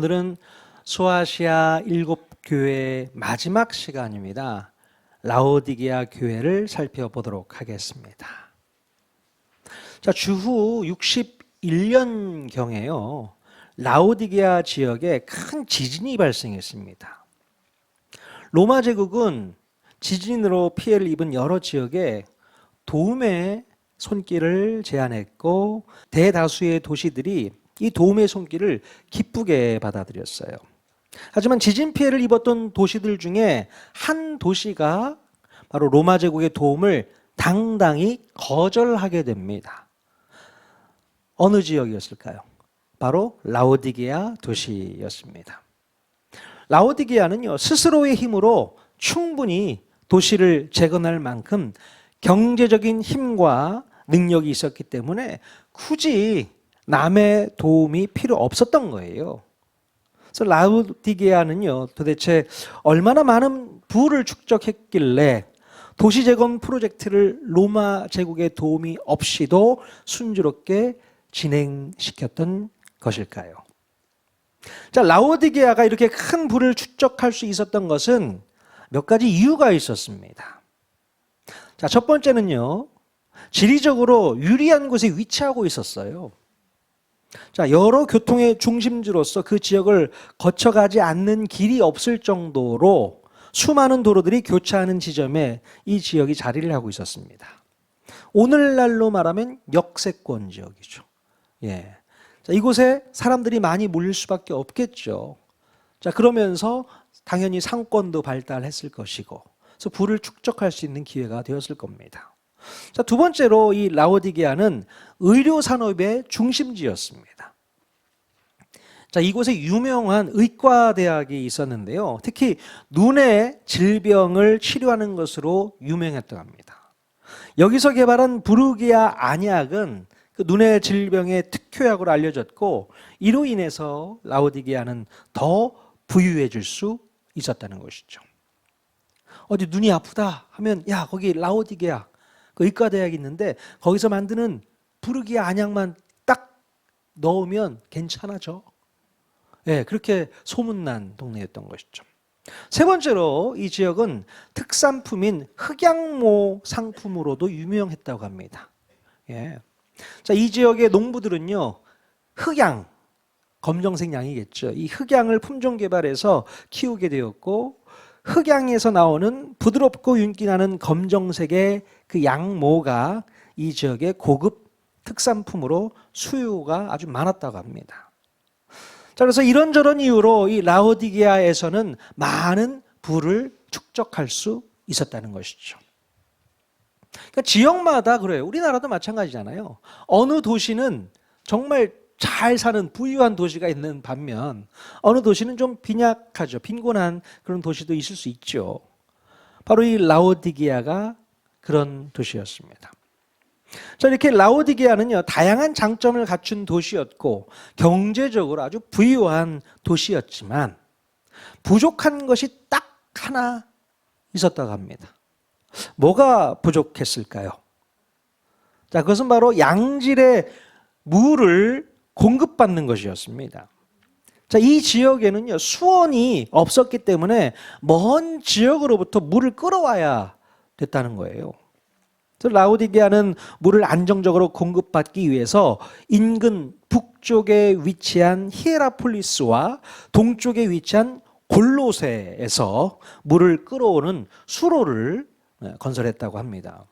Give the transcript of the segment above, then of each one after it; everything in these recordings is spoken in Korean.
오늘은 소아시아 7교회의 마지막 시간입니다. 라오디게아 교회를 살펴보도록 하겠습니다. 자, 주후 61년경에요. 라오디게아 지역에 큰 지진이 발생했습니다. 로마 제국은 지진으로 피해를 입은 여러 지역에 도움의 손길을 제안했고 대다수의 도시들이 이 도움의 손길을 기쁘게 받아들였어요. 하지만 지진 피해를 입었던 도시들 중에 한 도시가 바로 로마 제국의 도움을 당당히 거절하게 됩니다. 어느 지역이었을까요? 바로 라오디게아 도시였습니다. 라오디게아는요, 스스로의 힘으로 충분히 도시를 재건할 만큼 경제적인 힘과 능력이 있었기 때문에 굳이 남의 도움이 필요 없었던 거예요. 그래서 라오디게아는요, 도대체 얼마나 많은 부를 축적했길래 도시 재건 프로젝트를 로마 제국의 도움이 없이도 순조롭게 진행시켰던 것일까요? 자, 라오디게아가 이렇게 큰 부를 축적할 수 있었던 것은 몇 가지 이유가 있었습니다. 자, 첫 번째는요, 지리적으로 유리한 곳에 위치하고 있었어요. 자, 여러 교통의 중심지로서 그 지역을 거쳐가지 않는 길이 없을 정도로 수많은 도로들이 교차하는 지점에 이 지역이 자리를 하고 있었습니다. 오늘날로 말하면 역세권 지역이죠. 예. 자, 이곳에 사람들이 많이 몰릴 수밖에 없겠죠. 자, 그러면서 당연히 상권도 발달했을 것이고, 그래서 부를 축적할 수 있는 기회가 되었을 겁니다. 자, 두 번째로 이 라오디게아는 의료 산업의 중심지였습니다. 자, 이곳에 유명한 의과대학이 있었는데요. 특히 눈의 질병을 치료하는 것으로 유명했다고 합니다. 여기서 개발한 부르기아 안약은 그 눈의 질병의 특효약으로 알려졌고, 이로 인해서 라오디게아는 더 부유해질 수 있었다는 것이죠. 어디 눈이 아프다 하면 야, 거기 라오디게아 그 의과대학이 있는데 거기서 만드는 부르기아 안약만 딱 넣으면 괜찮아져. 예, 그렇게 소문난 동네였던 것이죠. 세 번째로 이 지역은 특산품인 흑양모 상품으로도 유명했다고 합니다. 예. 자, 이 지역의 농부들은요, 흑양, 검정색 양이겠죠. 이 흑양을 품종 개발해서 키우게 되었고, 흑양에서 나오는 부드럽고 윤기나는 검정색의 그 양모가 이 지역의 고급 특산품으로 수요가 아주 많았다고 합니다. 자, 그래서 이런저런 이유로 이 라오디게아에서는 많은 부를 축적할 수 있었다는 것이죠. 그러니까 지역마다 그래요. 우리나라도 마찬가지잖아요. 어느 도시는 정말 잘 사는 부유한 도시가 있는 반면 어느 도시는 좀 빈약하죠. 빈곤한 그런 도시도 있을 수 있죠. 바로 이 라오디게아가 그런 도시였습니다. 자, 이렇게 라오디게아는요, 다양한 장점을 갖춘 도시였고 경제적으로 아주 부유한 도시였지만 부족한 것이 딱 하나 있었다고 합니다. 뭐가 부족했을까요? 자, 그것은 바로 양질의 물을 공급받는 것이었습니다. 자, 이 지역에는요, 수원이 없었기 때문에 먼 지역으로부터 물을 끌어와야 됐다는 거예요. 그래서 라오디게아는 물을 안정적으로 공급받기 위해서 인근 북쪽에 위치한 히에라폴리스와 동쪽에 위치한 골로새에서 물을 끌어오는 수로를 건설했다고 합니다.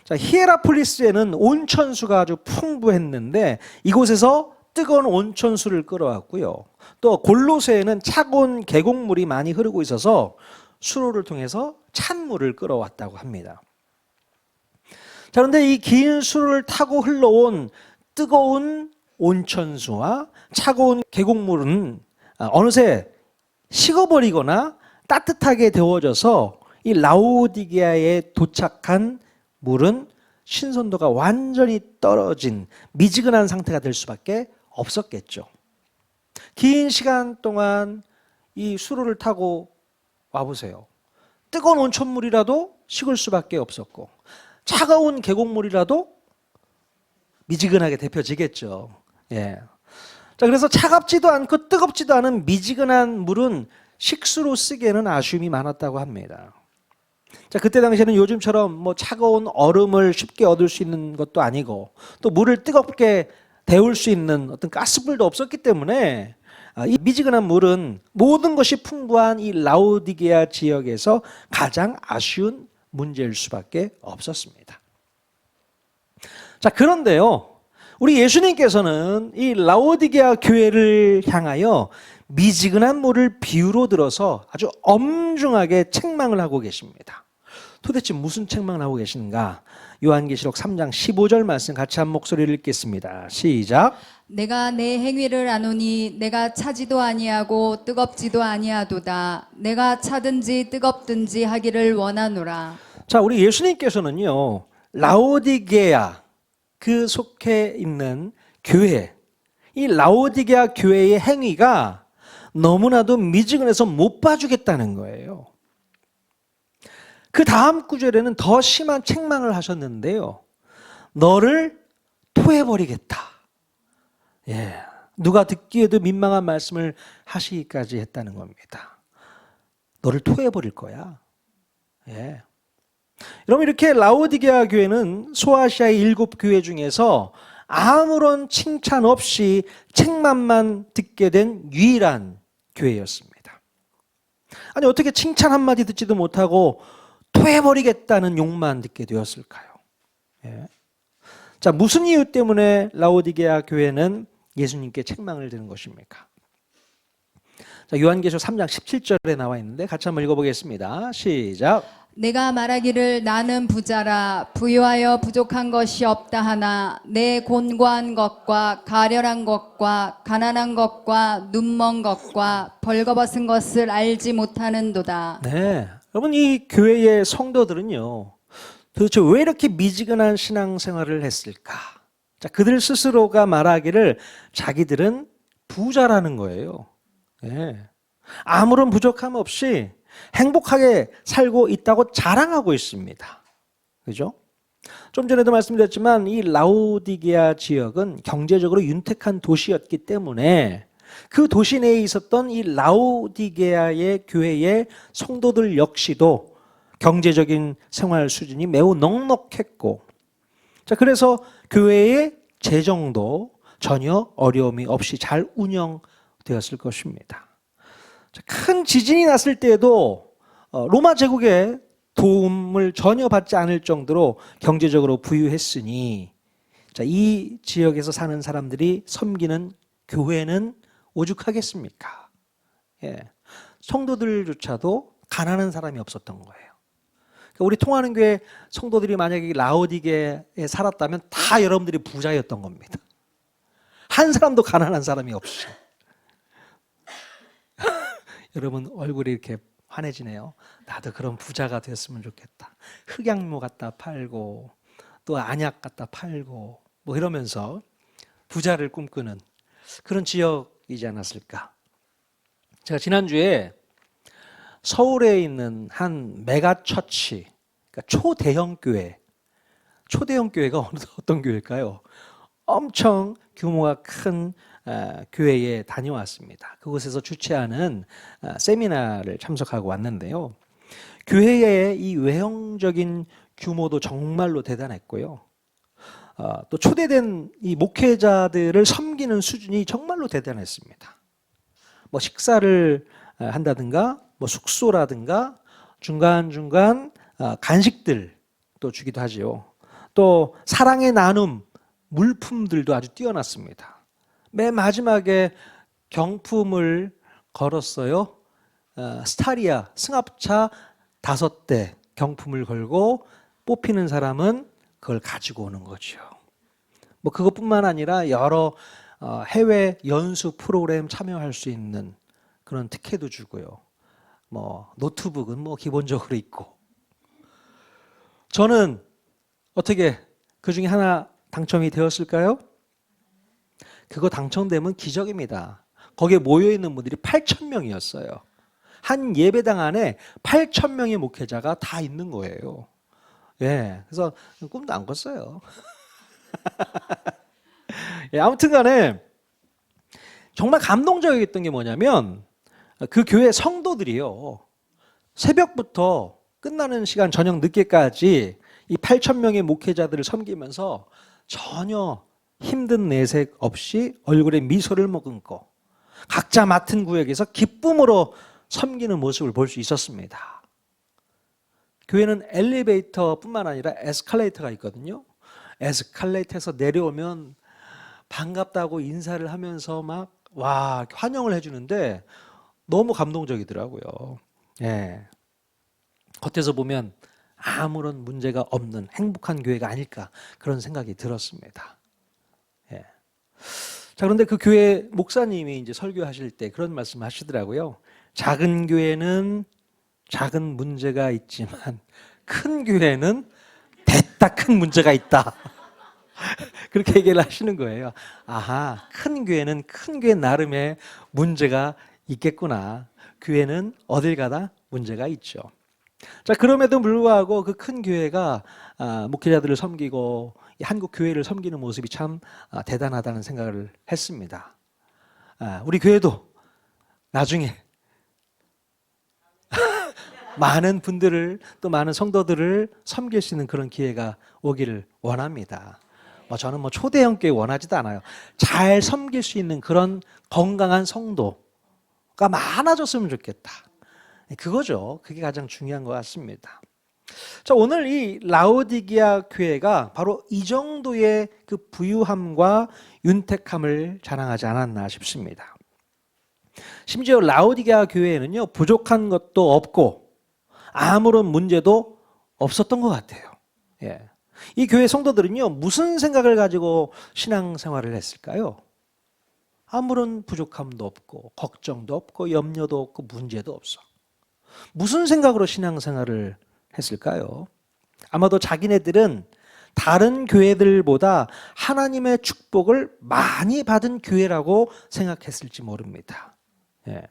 자, 히에라폴리스에는 온천수가 아주 풍부했는데 이곳에서 뜨거운 온천수를 끌어왔고요. 또 골로새에는 차가운 계곡물이 많이 흐르고 있어서 수로를 통해서 찬물을 끌어왔다고 합니다. 자, 그런데 이 긴 수로를 타고 흘러온 뜨거운 온천수와 차가운 계곡물은 어느새 식어버리거나 따뜻하게 데워져서 이 라오디게아에 도착한 물은 신선도가 완전히 떨어진 미지근한 상태가 될 수밖에 없었겠죠. 긴 시간 동안 이 수로를 타고 와보세요. 뜨거운 온천물이라도 식을 수밖에 없었고 차가운 계곡물이라도 미지근하게 데펴지겠죠. 예. 자, 그래서 차갑지도 않고 뜨겁지도 않은 미지근한 물은 식수로 쓰기에는 아쉬움이 많았다고 합니다. 자, 그때 당시에는 요즘처럼 뭐 차가운 얼음을 쉽게 얻을 수 있는 것도 아니고 또 물을 뜨겁게 데울 수 있는 어떤 가스불도 없었기 때문에 이 미지근한 물은 모든 것이 풍부한 이 라오디게아 지역에서 가장 아쉬운 문제일 수밖에 없었습니다. 자, 그런데요, 우리 예수님께서는 이 라오디게아 교회를 향하여 미지근한 물을 비유로 들어서 아주 엄중하게 책망을 하고 계십니다. 도대체 무슨 책망을 하고 계신가? 요한계시록 3장 15절 말씀 같이 한 목소리를 읽겠습니다. 시작. 내가 내 행위를 아노니 내가 차지도 아니하고 뜨겁지도 아니하도다. 내가 차든지 뜨겁든지 하기를 원하노라. 자, 우리 예수님께서는요, 라오디게아 그 속해 있는 교회, 이 라오디게아 교회의 행위가 너무나도 미지근해서 못 봐주겠다는 거예요. 그 다음 구절에는 더 심한 책망을 하셨는데요. 너를 토해버리겠다. 예, 누가 듣기에도 민망한 말씀을 하시기까지 했다는 겁니다. 너를 토해버릴 거야. 예. 여러분, 이렇게 라오디게아 교회는 소아시아의 7교회 중에서 아무런 칭찬 없이 책망만 듣게 된 유일한 교회였습니다. 아니, 어떻게 칭찬 한마디 듣지도 못하고 토해버리겠다는 욕만 듣게 되었을까요? 예. 자, 무슨 이유 때문에 라오디게아 교회는 예수님께 책망을 드는 것입니까? 자, 요한계시록 3장 17절에 나와 있는데 같이 한번 읽어보겠습니다. 시작. 내가 말하기를 나는 부자라 부유하여 부족한 것이 없다 하나 내 곤고한 것과 가련한 것과 가난한 것과 눈먼 것과 벌거벗은 것을 알지 못하는도다. 네, 여러분, 이 교회의 성도들은요, 도대체 왜 이렇게 미지근한 신앙생활을 했을까? 자, 그들 스스로가 말하기를 자기들은 부자라는 거예요. 네. 아무런 부족함 없이 행복하게 살고 있다고 자랑하고 있습니다. 그죠? 좀 전에도 말씀드렸지만 이 라오디게아 지역은 경제적으로 윤택한 도시였기 때문에 그 도시 내에 있었던 이 라오디게아의 교회의 성도들 역시도 경제적인 생활 수준이 매우 넉넉했고, 자, 그래서 교회의 재정도 전혀 어려움이 없이 잘 운영되었을 것입니다. 큰 지진이 났을 때에도 로마 제국의 도움을 전혀 받지 않을 정도로 경제적으로 부유했으니, 자, 이 지역에서 사는 사람들이 섬기는 교회는 오죽하겠습니까? 예. 성도들조차도 가난한 사람이 없었던 거예요. 그러니까 우리 통하는 교회 성도들이 만약에 라오디게에 살았다면 다 여러분들이 부자였던 겁니다. 한 사람도 가난한 사람이 없이. 여러분 얼굴이 이렇게 환해지네요. 나도 그런 부자가 됐으면 좋겠다. 흑양모 갖다 팔고 또 안약 갖다 팔고 뭐 이러면서 부자를 꿈꾸는 그런 지역이지 않았을까. 제가 지난주에 서울에 있는 한 메가처치, 그러니까 초대형 교회가 어떤 교회일까요? 엄청 규모가 큰 교회에 다녀왔습니다. 그곳에서 주최하는 세미나를 참석하고 왔는데요. 교회의 이 외형적인 규모도 정말로 대단했고요. 또 초대된 이 목회자들을 섬기는 수준이 정말로 대단했습니다. 뭐 식사를 한다든가 뭐 숙소라든가 중간중간 간식들 또 주기도 하지요. 또 사랑의 나눔 물품들도 아주 뛰어났습니다. 맨 마지막에 경품을 걸었어요. 스타리아 승합차 5대 경품을 걸고 뽑히는 사람은 그걸 가지고 오는 거죠. 뭐 그것뿐만 아니라 여러 해외 연수 프로그램 참여할 수 있는 그런 특혜도 주고요. 뭐 노트북은 뭐 기본적으로 있고. 저는 어떻게 그 중에 하나 당첨이 되었을까요? 그거 당첨되면 기적입니다. 거기에 모여있는 분들이 8,000명이었어요. 한 예배당 안에 8,000명의 목회자가 다 있는 거예요. 예, 그래서 꿈도 안 꿨어요. 예, 아무튼 간에 정말 감동적이었던 게 뭐냐면 그 교회 성도들이요. 새벽부터 끝나는 시간 저녁 늦게까지 이 8천 명의 목회자들을 섬기면서 전혀 힘든 내색 없이 얼굴에 미소를 머금고 각자 맡은 구역에서 기쁨으로 섬기는 모습을 볼 수 있었습니다. 교회는 엘리베이터뿐만 아니라 에스컬레이터가 있거든요. 에스컬레이터에서 내려오면 반갑다고 인사를 하면서 막 와 환영을 해주는데 너무 감동적이더라고요. 예. 겉에서 보면 아무런 문제가 없는 행복한 교회가 아닐까 그런 생각이 들었습니다. 예. 자, 그런데 그 교회 목사님이 이제 설교하실 때 그런 말씀 하시더라고요. 작은 교회는 작은 문제가 있지만 큰 교회는 대따 큰 문제가 있다. 그렇게 얘기를 하시는 거예요. 아하, 큰 교회는 큰 교회 나름의 문제가 있겠구나. 교회는 어딜 가나 문제가 있죠. 자, 그럼에도 불구하고 그 큰 교회가 목회자들을 섬기고 한국 교회를 섬기는 모습이 참 대단하다는 생각을 했습니다. 우리 교회도 나중에 많은 분들을 또 많은 성도들을 섬길 수 있는 그런 기회가 오기를 원합니다. 저는 초대형 교회 원하지도 않아요. 잘 섬길 수 있는 그런 건강한 성도가 많아졌으면 좋겠다. 그거죠. 그게 가장 중요한 것 같습니다. 자, 오늘 이 라오디게아 교회가 바로 이 정도의 그 부유함과 윤택함을 자랑하지 않았나 싶습니다. 심지어 라오디게아 교회에는요, 부족한 것도 없고 아무런 문제도 없었던 것 같아요. 예. 이 교회 성도들은요, 무슨 생각을 가지고 신앙생활을 했을까요? 아무런 부족함도 없고 걱정도 없고 염려도 없고 문제도 없어. 무슨 생각으로 신앙생활을 했을까요? 아마도 자기네들은 다른 교회들보다 하나님의 축복을 많이 받은 교회라고 생각했을지 모릅니다. 예.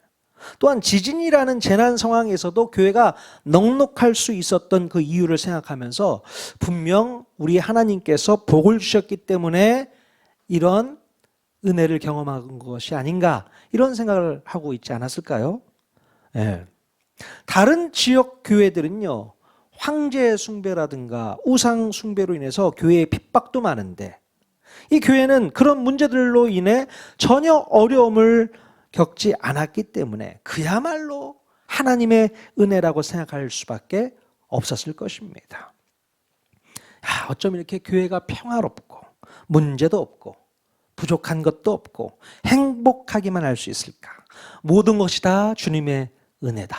또한 지진이라는 재난 상황에서도 교회가 넉넉할 수 있었던 그 이유를 생각하면서 분명 우리 하나님께서 복을 주셨기 때문에 이런 은혜를 경험한 것이 아닌가 이런 생각을 하고 있지 않았을까요? 예. 다른 지역 교회들은요, 황제 숭배라든가 우상 숭배로 인해서 교회의 핍박도 많은데 이 교회는 그런 문제들로 인해 전혀 어려움을 겪지 않았기 때문에 그야말로 하나님의 은혜라고 생각할 수밖에 없었을 것입니다. 어쩜 이렇게 교회가 평화롭고 문제도 없고 부족한 것도 없고 행복하기만 할 수 있을까? 모든 것이 다 주님의 은혜다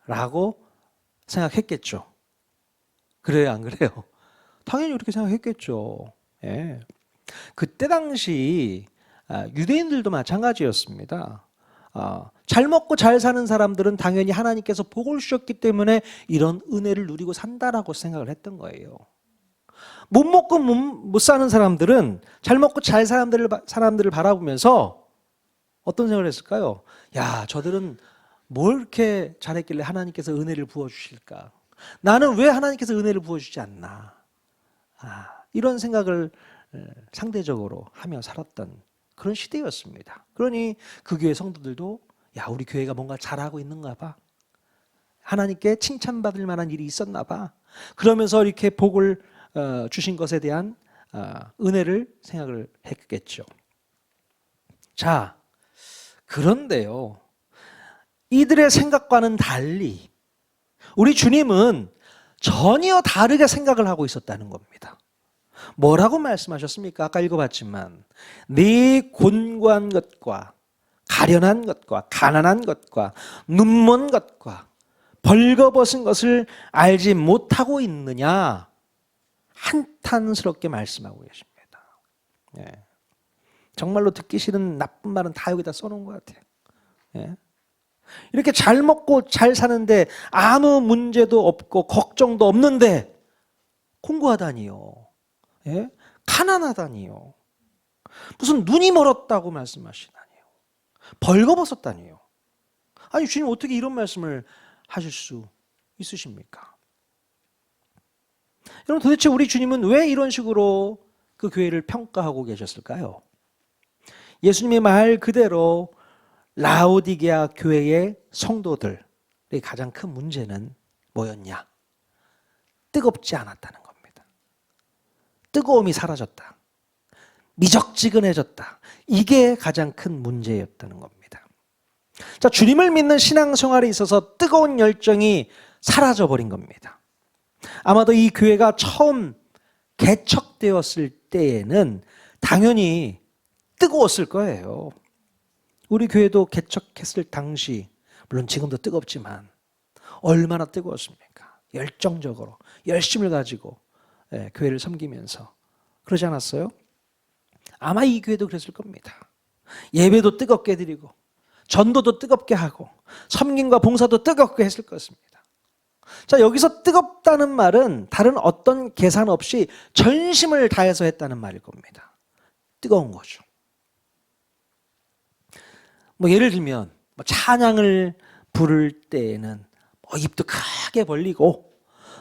라고 생각했겠죠. 그래요, 안 그래요? 당연히 그렇게 생각했겠죠. 예. 그때 당시 유대인들도 마찬가지였습니다. 잘 먹고 잘 사는 사람들은 당연히 하나님께서 복을 주셨기 때문에 이런 은혜를 누리고 산다라고 생각을 했던 거예요. 못 먹고 못 사는 사람들은 잘 먹고 잘 사람들을 바라보면서 어떤 생각을 했을까요? 야, 저들은 뭘 이렇게 잘했길래 하나님께서 은혜를 부어주실까? 나는 왜 하나님께서 은혜를 부어주지 않나? 이런 생각을 상대적으로 하며 살았던 그런 시대였습니다. 그러니 그 교회 성도들도 야, 우리 교회가 뭔가 잘하고 있는가 봐. 하나님께 칭찬받을 만한 일이 있었나 봐. 그러면서 이렇게 복을 주신 것에 대한 은혜를 생각을 했겠죠. 자, 그런데요. 이들의 생각과는 달리 우리 주님은 전혀 다르게 생각을 하고 있었다는 겁니다. 뭐라고 말씀하셨습니까? 아까 읽어봤지만 네 곤고한 것과 가련한 것과 가난한 것과 눈먼 것과 벌거벗은 것을 알지 못하고 있느냐 한탄스럽게 말씀하고 계십니다. 예. 정말로 듣기 싫은 나쁜 말은 다 여기다 써놓은 것 같아요. 예. 이렇게 잘 먹고 잘 사는데 아무 문제도 없고 걱정도 없는데 공고하다니요. 예? 가난하다니요. 무슨 눈이 멀었다고 말씀하시다니요. 벌거벗었다니요. 아니 주님 어떻게 이런 말씀을 하실 수 있으십니까? 여러분 도대체 우리 주님은 왜 이런 식으로 그 교회를 평가하고 계셨을까요? 예수님의 말 그대로 라오디게아 교회의 성도들의 가장 큰 문제는 뭐였냐? 뜨겁지 않았다는 겁니다. 뜨거움이 사라졌다. 미적지근해졌다. 이게 가장 큰 문제였다는 겁니다. 자, 주님을 믿는 신앙생활에 있어서 뜨거운 열정이 사라져버린 겁니다. 아마도 이 교회가 처음 개척되었을 때에는 당연히 뜨거웠을 거예요. 우리 교회도 개척했을 당시, 물론 지금도 뜨겁지만 얼마나 뜨거웠습니까? 열정적으로 열심을 가지고 교회를 섬기면서 그러지 않았어요? 아마 이 교회도 그랬을 겁니다. 예배도 뜨겁게 드리고 전도도 뜨겁게 하고 섬김과 봉사도 뜨겁게 했을 것입니다. 자, 여기서 뜨겁다는 말은 다른 어떤 계산 없이 전심을 다해서 했다는 말일 겁니다. 뜨거운 거죠. 뭐 예를 들면 찬양을 부를 때에는 입도 크게 벌리고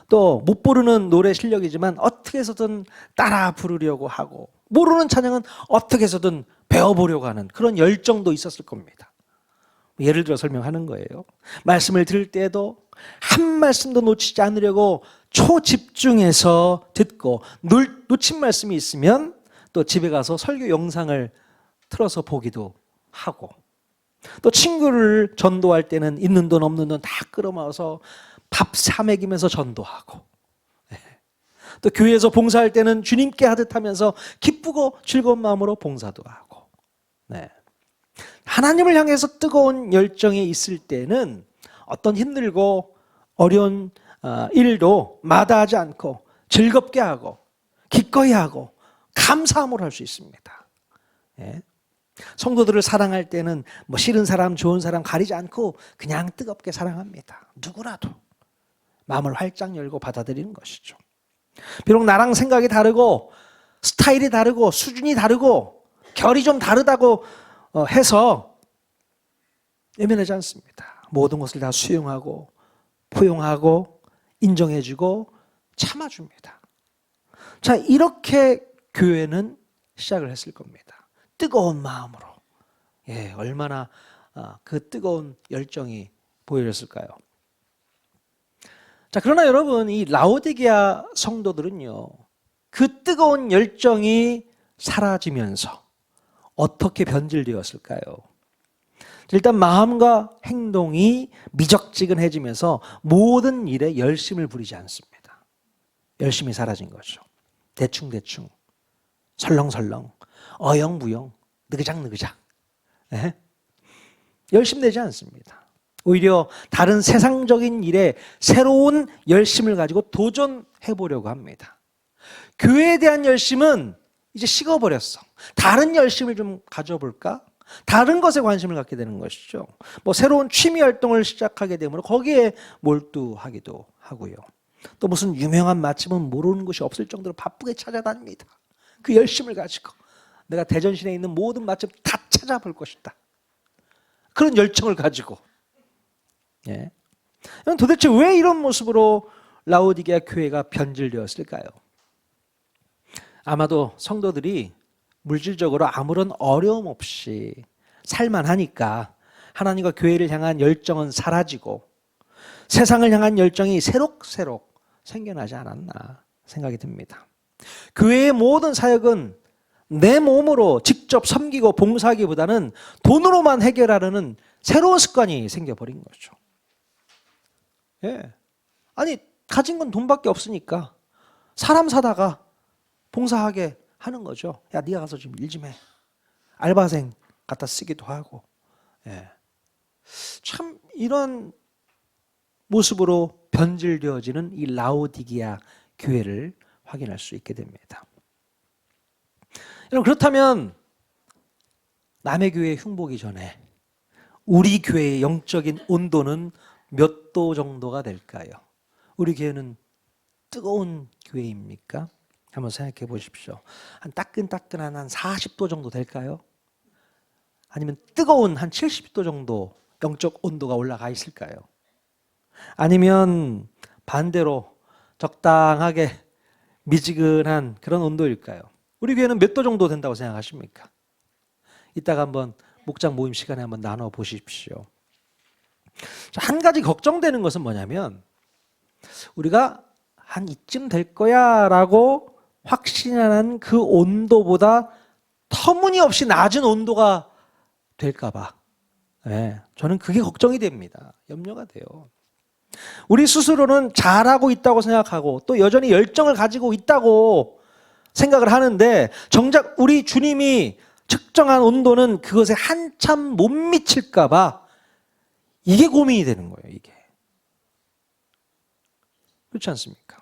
또 못 부르는 노래 실력이지만 어떻게 해서든 따라 부르려고 하고 모르는 찬양은 어떻게 해서든 배워보려고 하는 그런 열정도 있었을 겁니다. 예를 들어 설명하는 거예요. 말씀을 들을 때에도 한 말씀도 놓치지 않으려고 초집중해서 듣고 놓친 말씀이 있으면 또 집에 가서 설교 영상을 틀어서 보기도 하고 또 친구를 전도할 때는 있는 돈 없는 돈 다 끌어모아서 밥 사 먹이면서 전도하고 또 교회에서 봉사할 때는 주님께 하듯 하면서 기쁘고 즐거운 마음으로 봉사도 하고 하나님을 향해서 뜨거운 열정이 있을 때는 어떤 힘들고 어려운 일도 마다하지 않고 즐겁게 하고 기꺼이 하고 감사함으로 할 수 있습니다. 성도들을 사랑할 때는 뭐 싫은 사람 좋은 사람 가리지 않고 그냥 뜨겁게 사랑합니다. 누구라도 마음을 활짝 열고 받아들이는 것이죠. 비록 나랑 생각이 다르고 스타일이 다르고 수준이 다르고 결이 좀 다르다고 해서 예민하지 않습니다. 모든 것을 다 수용하고 포용하고 인정해주고 참아줍니다. 자, 이렇게 교회는 시작을 했을 겁니다. 뜨거운 마음으로. 얼마나 그 뜨거운 열정이 보여졌을까요? 자, 그러나 여러분, 이 라오디게아 성도들은요, 그 뜨거운 열정이 사라지면서 어떻게 변질되었을까요? 일단 마음과 행동이 미적지근해지면서 모든 일에 열심을 부리지 않습니다. 열심이 사라진 거죠. 대충대충, 설렁설렁, 어영부영, 느그작느그작. 열심내지 않습니다. 오히려 다른 세상적인 일에 새로운 열심을 가지고 도전해 보려고 합니다. 교회에 대한 열심은 이제 식어버렸어. 다른 열심을 좀 가져볼까? 다른 것에 관심을 갖게 되는 것이죠. 뭐 새로운 취미 활동을 시작하게 되므로 거기에 몰두하기도 하고요. 또 무슨 유명한 맛집은 모르는 곳이 없을 정도로 바쁘게 찾아다닙니다. 그 열심을 가지고 내가 대전시내에 있는 모든 맛집 다 찾아볼 것이다. 그런 열정을 가지고. 도대체 왜 이런 모습으로 라오디게아 교회가 변질되었을까요? 아마도 성도들이 물질적으로 아무런 어려움 없이 살만하니까 하나님과 교회를 향한 열정은 사라지고 세상을 향한 열정이 새록새록 생겨나지 않았나 생각이 듭니다. 교회의 모든 사역은 내 몸으로 직접 섬기고 봉사하기보다는 돈으로만 해결하려는 새로운 습관이 생겨버린 거죠. 아니 가진 건 돈밖에 없으니까 사람 사다가 봉사하게 하는 거죠. 야, 네가 가서 좀 일 좀 해. 알바생 갖다 쓰기도 하고. 참 이런 모습으로 변질되어지는 이 라오디게아 교회를 확인할 수 있게 됩니다. 여러분, 그렇다면 남의 교회에 흉보기 전에 우리 교회의 영적인 온도는 몇 도 정도가 될까요? 우리 교회는 뜨거운 교회입니까? 한번 생각해 보십시오. 한 따끈따끈한 한 40도 정도 될까요? 아니면 뜨거운 한 70도 정도 영적 온도가 올라가 있을까요? 아니면 반대로 적당하게 미지근한 그런 온도일까요? 우리 교회는 몇 도 정도 된다고 생각하십니까? 이따가 한번 목장 모임 시간에 한번 나눠 보십시오. 한 가지 걱정되는 것은 뭐냐면 우리가 한 이쯤 될 거야 라고 확신하는 그 온도보다 터무니없이 낮은 온도가 될까 봐. 네, 저는 그게 걱정이 됩니다. 염려가 돼요. 우리 스스로는 잘하고 있다고 생각하고 또 여전히 열정을 가지고 있다고 생각을 하는데 정작 우리 주님이 측정한 온도는 그것에 한참 못 미칠까 봐 이게 고민이 되는 거예요. 이게. 그렇지 않습니까?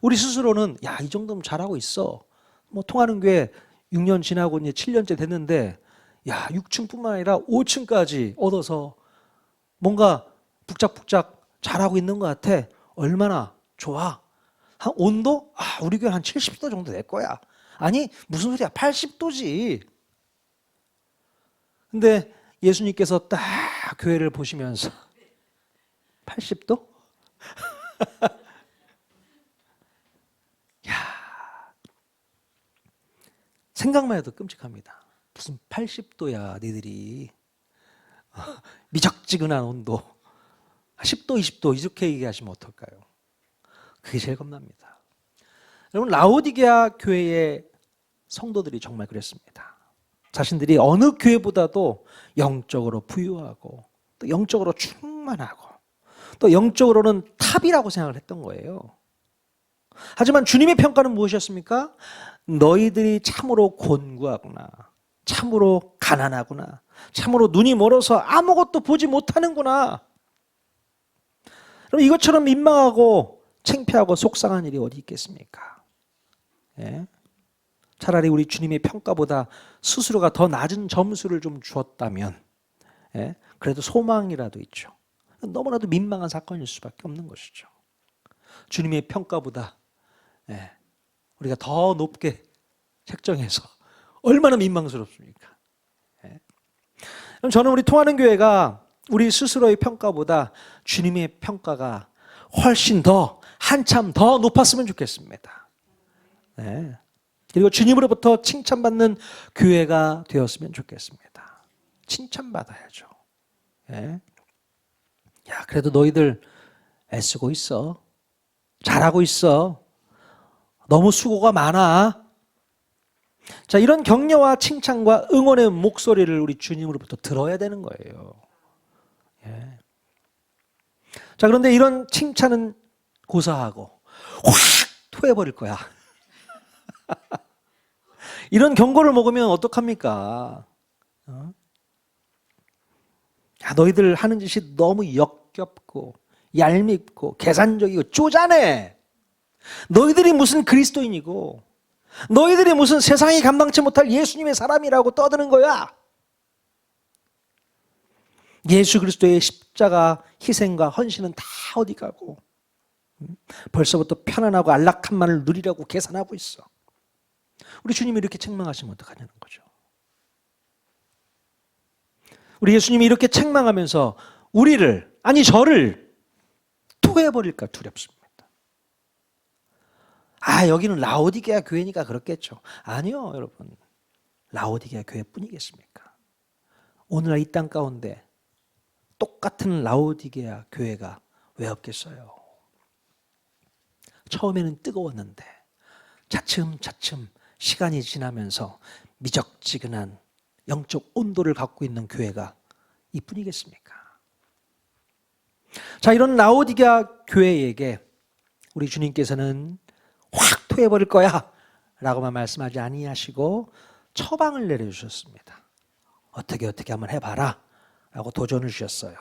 우리 스스로는 야, 이 정도면 잘하고 있어. 뭐 통하는 교회 6년 지나고 이제 7년째 됐는데 야, 6층뿐만 아니라 5층까지 얻어서 뭔가 북작북작 잘하고 있는 것 같아. 얼마나 좋아. 한 온도? 아, 우리 교회 한 70도 정도 될 거야. 아니, 무슨 소리야. 80도지. 근데 예수님께서 딱 교회를 보시면서 80도? 야, 생각만 해도 끔찍합니다. 무슨 80도야, 니들이. 미적지근한 온도. 10도, 20도 이렇게 얘기하시면 어떨까요? 그게 제일 겁납니다. 여러분, 라오디게아 교회의 성도들이 정말 그랬습니다. 자신들이 어느 교회보다도 영적으로 부유하고 또 영적으로 충만하고 또 영적으로는 탑이라고 생각을 했던 거예요. 하지만 주님의 평가는 무엇이었습니까? 너희들이 참으로 곤고하구나. 참으로 가난하구나. 참으로 눈이 멀어서 아무것도 보지 못하는구나. 그럼 이것처럼 민망하고 창피하고 속상한 일이 어디 있겠습니까? 예? 차라리 우리 주님의 평가보다 스스로가 더 낮은 점수를 좀 주었다면 예? 그래도 소망이라도 있죠. 너무나도 민망한 사건일 수밖에 없는 것이죠. 주님의 평가보다 예, 우리가 더 높게 책정해서 얼마나 민망스럽습니까? 예. 그럼 저는 우리 통하는 교회가 우리 스스로의 평가보다 주님의 평가가 훨씬 더 한참 더 높았으면 좋겠습니다. 네. 그리고 주님으로부터 칭찬받는 교회가 되었으면 좋겠습니다. 칭찬받아야죠. 네. 야, 그래도 너희들 애쓰고 있어. 잘하고 있어. 너무 수고가 많아. 자, 이런 격려와 칭찬과 응원의 목소리를 우리 주님으로부터 들어야 되는 거예요. 예. 자, 그런데 이런 칭찬은 고사하고 확 토해버릴 거야. 이런 경고를 먹으면 어떡합니까? 야, 너희들 하는 짓이 너무 역겹고 얄밉고 계산적이고 쪼잔해. 너희들이 무슨 그리스도인이고 너희들이 무슨 세상이 감당치 못할 예수님의 사람이라고 떠드는 거야. 예수 그리스도의 십자가 희생과 헌신은 다 어디 가고 벌써부터 편안하고 안락함만을 누리려고 계산하고 있어. 우리 주님이 이렇게 책망하시면 어떡하냐는 거죠. 우리 예수님이 이렇게 책망하면서 우리를, 아니 저를 토해버릴까 두렵습니다. 아, 여기는 라오디게아 교회니까 그렇겠죠. 아니요, 여러분. 라오디게아 교회뿐이겠습니까? 오늘날 이 땅 가운데 똑같은 라오디게아 교회가 왜 없겠어요? 처음에는 뜨거웠는데 차츰차츰 시간이 지나면서 미적지근한 영적 온도를 갖고 있는 교회가 이뿐이겠습니까? 자, 이런 라오디게아 교회에게 우리 주님께서는 확 토해버릴 거야 라고만 말씀하지 아니하시고 처방을 내려주셨습니다. 어떻게 한번 해봐라 라고 도전을 주셨어요.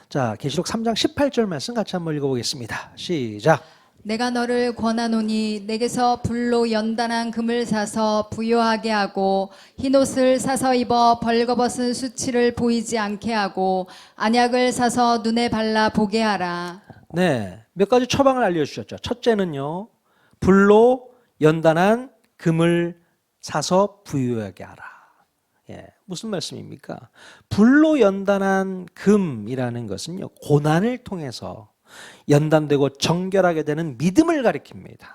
자, 계시록 3장 18절 말씀 같이 한번 읽어보겠습니다. 시작. 내가 너를 권하노니 내게서 불로 연단한 금을 사서 부요하게 하고 흰옷을 사서 입어 벌거벗은 수치를 보이지 않게 하고 안약을 사서 눈에 발라 보게 하라. 네, 몇 가지 처방을 알려주셨죠. 첫째는요, 불로 연단한 금을 사서 부요하게 하라. 예, 무슨 말씀입니까? 불로 연단한 금이라는 것은요, 고난을 통해서 연단되고 정결하게 되는 믿음을 가리킵니다.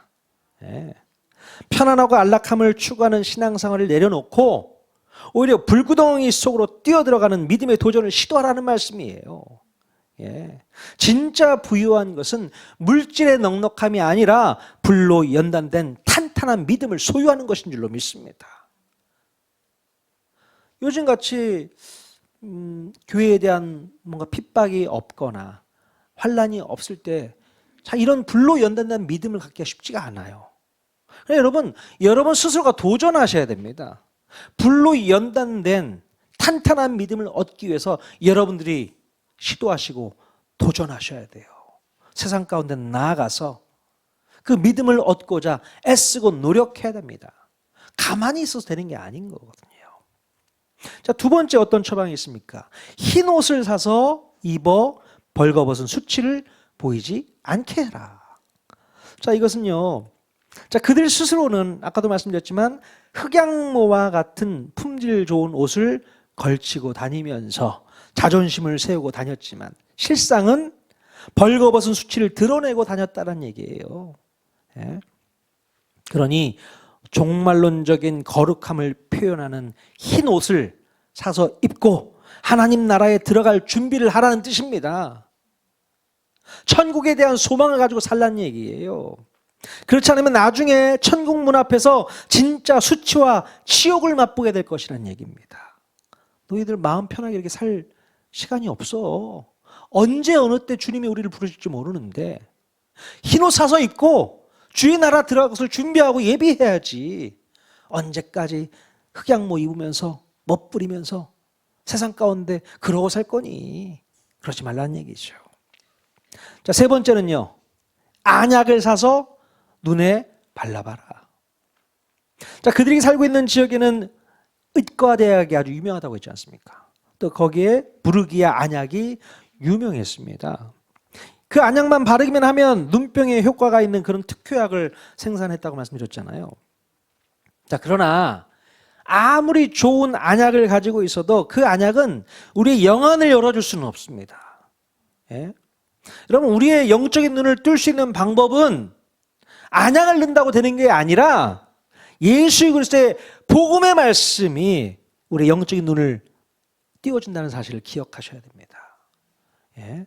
예. 편안하고 안락함을 추구하는 신앙생활을 내려놓고 오히려 불구덩이 속으로 뛰어들어가는 믿음의 도전을 시도하라는 말씀이에요. 예. 진짜 부유한 것은 물질의 넉넉함이 아니라 불로 연단된 탄탄한 믿음을 소유하는 것인 줄로 믿습니다. 요즘같이 교회에 대한 뭔가 핍박이 없거나 환란이 없을 때 이런 불로 연단된 믿음을 갖기가 쉽지가 않아요. 여러분 스스로가 도전하셔야 됩니다. 불로 연단된 탄탄한 믿음을 얻기 위해서 여러분들이 시도하시고 도전하셔야 돼요. 세상 가운데 나아가서 그 믿음을 얻고자 애쓰고 노력해야 됩니다. 가만히 있어서 되는 게 아닌 거거든요. 자, 두 번째 어떤 처방이 있습니까? 흰 옷을 사서 입어 벌거벗은 수치를 보이지 않게 해라. 자, 이것은요. 자, 그들 스스로는 아까도 말씀드렸지만 흑양모와 같은 품질 좋은 옷을 걸치고 다니면서 자존심을 세우고 다녔지만 실상은 벌거벗은 수치를 드러내고 다녔다는 얘기예요. 예? 그러니 종말론적인 거룩함을 표현하는 흰 옷을 사서 입고 하나님 나라에 들어갈 준비를 하라는 뜻입니다. 천국에 대한 소망을 가지고 살라는 얘기예요. 그렇지 않으면 나중에 천국 문 앞에서 진짜 수치와 치욕을 맛보게 될 것이라는 얘기입니다. 너희들 마음 편하게 이렇게 살 시간이 없어. 언제 어느 때 주님이 우리를 부르실지 모르는데 흰옷 사서 입고 주의 나라 들어갈 것을 준비하고 예비해야지. 언제까지 흑양모 입으면서 멋부리면서 세상 가운데 그러고 살 거니. 그러지 말라는 얘기죠. 자, 세 번째는요. 안약을 사서 눈에 발라봐라. 자, 그들이 살고 있는 지역에는 의과대학이 아주 유명하다고 했지 않습니까? 또 거기에 부르기아 안약이 유명했습니다. 그 안약만 바르기만 하면 눈병에 효과가 있는 그런 특효약을 생산했다고 말씀드렸잖아요. 자, 그러나 아무리 좋은 안약을 가지고 있어도 그 안약은 우리의 영안을 열어줄 수는 없습니다. 예? 여러분, 우리의 영적인 눈을 뜰 수 있는 방법은 안약을 넣는다고 되는 게 아니라 예수 그리스도의 복음의 말씀이 우리의 영적인 눈을 띄워준다는 사실을 기억하셔야 됩니다. 예?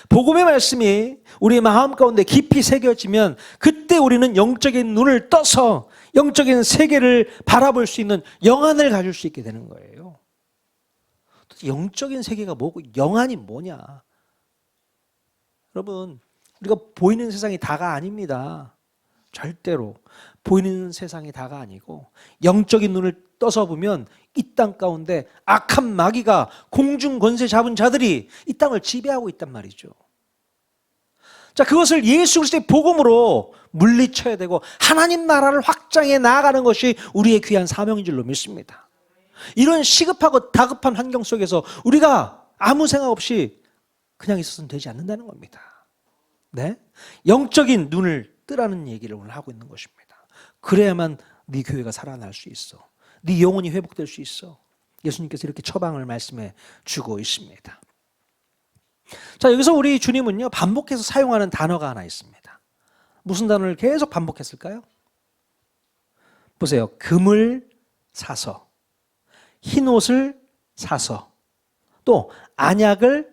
복음의 말씀이 우리의 마음 가운데 깊이 새겨지면 그때 우리는 영적인 눈을 떠서 영적인 세계를 바라볼 수 있는 영안을 가질 수 있게 되는 거예요. 영적인 세계가 뭐고 영안이 뭐냐? 여러분, 우리가 보이는 세상이 다가 아닙니다. 절대로 보이는 세상이 다가 아니고 영적인 눈을 떠서 보면 이 땅 가운데 악한 마귀가 공중 권세 잡은 자들이 이 땅을 지배하고 있단 말이죠. 자, 그것을 예수 그리스도의 복음으로 물리쳐야 되고 하나님 나라를 확장해 나아가는 것이 우리의 귀한 사명인 줄로 믿습니다. 이런 시급하고 다급한 환경 속에서 우리가 아무 생각 없이 그냥 있어서는 되지 않는다는 겁니다. 네? 영적인 눈을 뜨라는 얘기를 오늘 하고 있는 것입니다. 그래야만 네 교회가 살아날 수 있어. 네 영혼이 회복될 수 있어. 예수님께서 이렇게 처방을 말씀해 주고 있습니다. 자, 여기서 우리 주님은요, 반복해서 사용하는 단어가 하나 있습니다. 무슨 단어를 계속 반복했을까요? 보세요. 금을 사서, 흰 옷을 사서, 또 안약을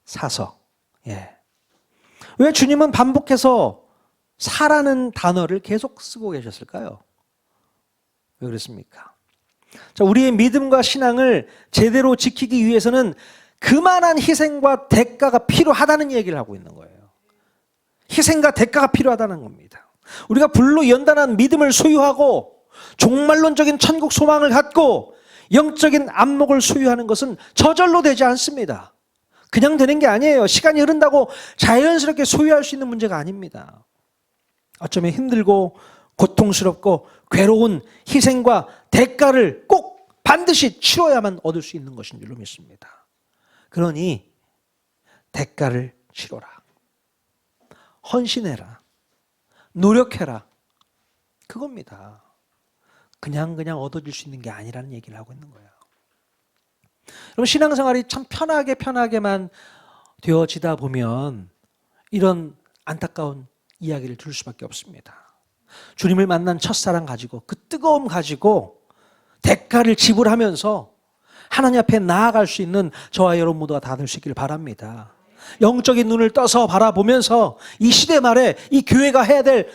사서. 예. 왜 주님은 반복해서 사라는 단어를 계속 쓰고 계셨을까요? 왜 그랬습니까? 자, 우리의 믿음과 신앙을 제대로 지키기 위해서는 그만한 희생과 대가가 필요하다는 얘기를 하고 있는 거예요. 희생과 대가가 필요하다는 겁니다. 우리가 불로 연단한 믿음을 소유하고 종말론적인 천국 소망을 갖고 영적인 안목을 소유하는 것은 저절로 되지 않습니다. 그냥 되는 게 아니에요. 시간이 흐른다고 자연스럽게 소유할 수 있는 문제가 아닙니다. 어쩌면 힘들고 고통스럽고 괴로운 희생과 대가를 꼭 반드시 치러야만 얻을 수 있는 것인 줄로 믿습니다. 그러니 대가를 치러라. 헌신해라. 노력해라. 그겁니다. 그냥 얻어질 수 있는 게 아니라는 얘기를 하고 있는 거예요. 여러분, 신앙생활이 참 편하게만 되어지다 보면 이런 안타까운 이야기를 들을 수밖에 없습니다. 주님을 만난 첫사랑 가지고 그 뜨거움 가지고 대가를 지불하면서 하나님 앞에 나아갈 수 있는 저와 여러분 모두가 다 될 수 있기를 바랍니다. 영적인 눈을 떠서 바라보면서 이 시대 말에 이 교회가 해야 될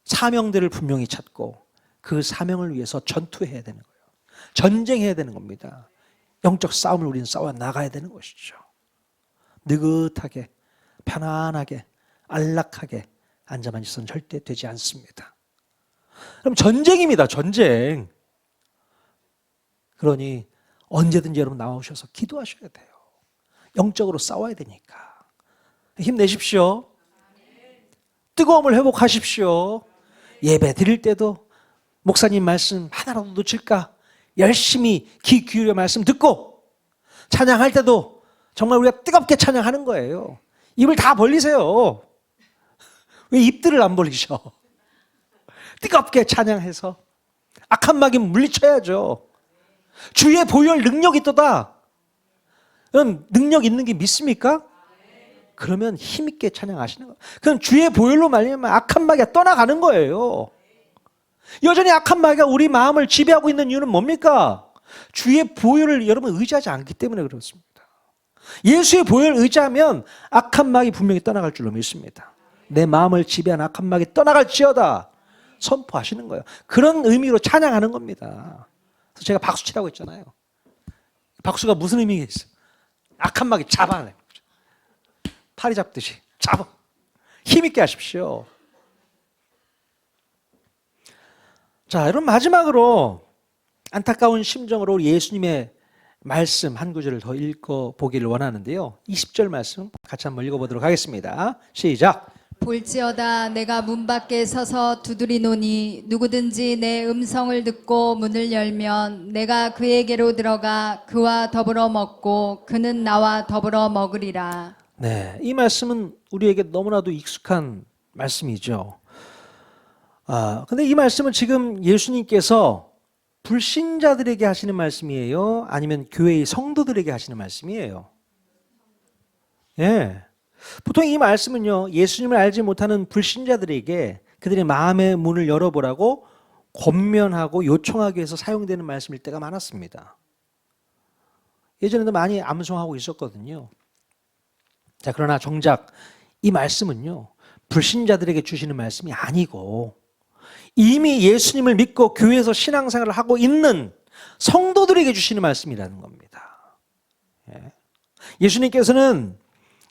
사명들을 분명히 찾고 그 사명을 위해서 전투해야 되는 거예요. 전쟁해야 되는 겁니다. 영적 싸움을 우리는 싸워 나가야 되는 것이죠. 느긋하게 편안하게 안락하게 앉아만 있어서는 절대 되지 않습니다. 그럼 전쟁입니다. 전쟁. 그러니 언제든지 여러분 나오셔서 기도하셔야 돼요. 영적으로 싸워야 되니까. 힘내십시오. 뜨거움을 회복하십시오. 예배 드릴 때도 목사님 말씀 하나라도 놓칠까 열심히 귀 기울여 말씀 듣고, 찬양할 때도 정말 우리가 뜨겁게 찬양하는 거예요. 입을 다 벌리세요. 왜 입들을 안 벌리셔? 뜨겁게 찬양해서 악한 마귀 물리쳐야죠. 주의 보혈 능력이 있도다. 그럼 능력 있는 게 믿습니까? 그러면 힘있게 찬양하시는 거예요. 그럼 주의 보혈로 말미암아 악한 마귀가 떠나가는 거예요. 여전히 악한 마귀가 우리 마음을 지배하고 있는 이유는 뭡니까? 주의 보혈을 여러분 의지하지 않기 때문에 그렇습니다. 예수의 보혈을 의지하면 악한 마귀 분명히 떠나갈 줄로 믿습니다. 내 마음을 지배한 악한 마귀 떠나갈지어다 선포하시는 거예요. 그런 의미로 찬양하는 겁니다. 그래서 제가 박수 치라고 했잖아요. 박수가 무슨 의미가 있어요? 악한 마귀 잡아내. 파리 잡듯이 잡아. 힘있게 하십시오. 자, 여러분 마지막으로 안타까운 심정으로 예수님의 말씀 한 구절을 더 읽어보기를 원하는데요. 20절 말씀 같이 한번 읽어보도록 하겠습니다. 시작. 볼지어다 내가 문 밖에 서서 두드리노니 누구든지 내 음성을 듣고 문을 열면 내가 그에게로 들어가 그와 더불어 먹고 그는 나와 더불어 먹으리라. 네, 이 말씀은 우리에게 너무나도 익숙한 말씀이죠. 근데 이 말씀은 지금 예수님께서 불신자들에게 하시는 말씀이에요? 아니면 교회의 성도들에게 하시는 말씀이에요? 예. 보통 이 말씀은요, 예수님을 알지 못하는 불신자들에게 그들의 마음의 문을 열어보라고 권면하고 요청하기 위해서 사용되는 말씀일 때가 많았습니다. 예전에도 많이 암송하고 있었거든요. 자, 그러나 정작 이 말씀은요, 불신자들에게 주시는 말씀이 아니고 이미 예수님을 믿고 교회에서 신앙생활을 하고 있는 성도들에게 주시는 말씀이라는 겁니다. 예수님께서는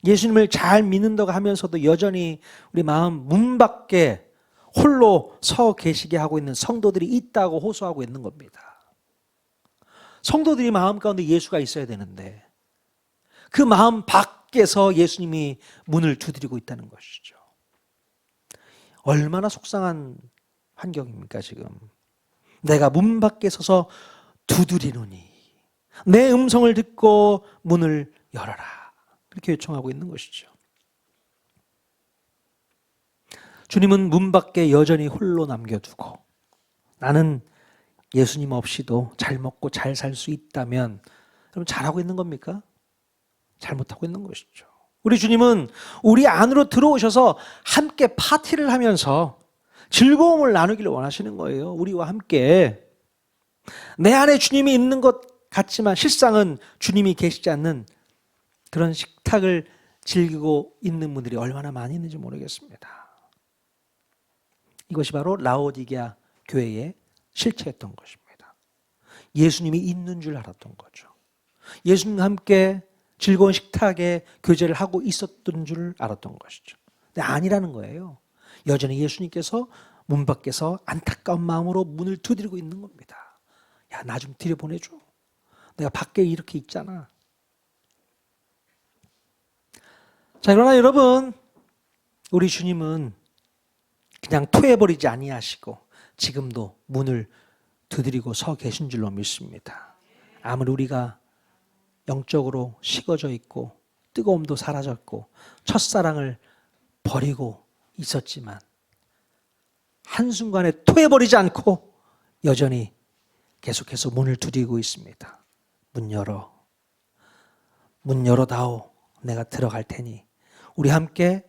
예수님을 잘 믿는다고 하면서도 여전히 우리 마음 문 밖에 홀로 서 계시게 하고 있는 성도들이 있다고 호소하고 있는 겁니다. 성도들이 마음 가운데 예수가 있어야 되는데 그 마음 밖에서 예수님이 문을 두드리고 있다는 것이죠. 얼마나 속상한 환경입니까 지금. 내가 문 밖에 서서 두드리노니 내 음성을 듣고 문을 열어라, 그렇게 요청하고 있는 것이죠. 주님은 문 밖에 여전히 홀로 남겨두고 나는 예수님 없이도 잘 먹고 잘 살 수 있다면 그럼 잘하고 있는 겁니까? 잘못하고 있는 것이죠. 우리 주님은 우리 안으로 들어오셔서 함께 파티를 하면서 즐거움을 나누기를 원하시는 거예요. 우리와 함께. 내 안에 주님이 있는 것 같지만 실상은 주님이 계시지 않는 그런 식탁을 즐기고 있는 분들이 얼마나 많이 있는지 모르겠습니다. 이것이 바로 라오디게아 교회의 실체였던 것입니다. 예수님이 있는 줄 알았던 거죠. 예수님과 함께 즐거운 식탁에 교제를 하고 있었던 줄 알았던 것이죠. 근데 아니라는 거예요. 여전히 예수님께서 문 밖에서 안타까운 마음으로 문을 두드리고 있는 겁니다. 야, 나 좀 들여보내줘. 내가 밖에 이렇게 있잖아. 자, 그러나 여러분, 우리 주님은 그냥 토해버리지 아니하시고 지금도 문을 두드리고 서 계신 줄로 믿습니다. 아무리 우리가 영적으로 식어져 있고 뜨거움도 사라졌고 첫사랑을 버리고 있었지만 한순간에 토해버리지 않고 여전히 계속해서 문을 두드리고 있습니다. 문 열어. 문 열어다오. 내가 들어갈 테니 우리 함께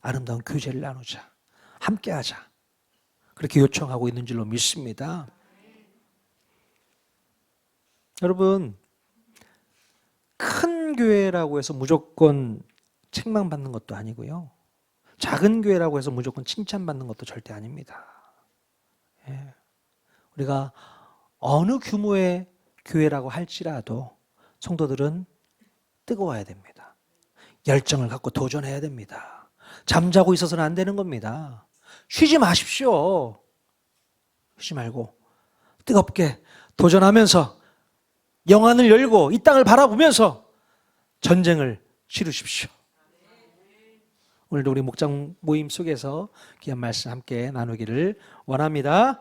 아름다운 교제를 나누자. 함께 하자. 그렇게 요청하고 있는 줄로 믿습니다. 여러분, 큰 교회라고 해서 무조건 책망받는 것도 아니고요. 작은 교회라고 해서 무조건 칭찬받는 것도 절대 아닙니다. 예. 우리가 어느 규모의 교회라고 할지라도 성도들은 뜨거워야 됩니다. 열정을 갖고 도전해야 됩니다. 잠자고 있어서는 안 되는 겁니다. 쉬지 마십시오. 쉬지 말고 뜨겁게 도전하면서 영안을 열고 이 땅을 바라보면서 전쟁을 치르십시오. 오늘도 우리 목장 모임 속에서 귀한 말씀 함께 나누기를 원합니다.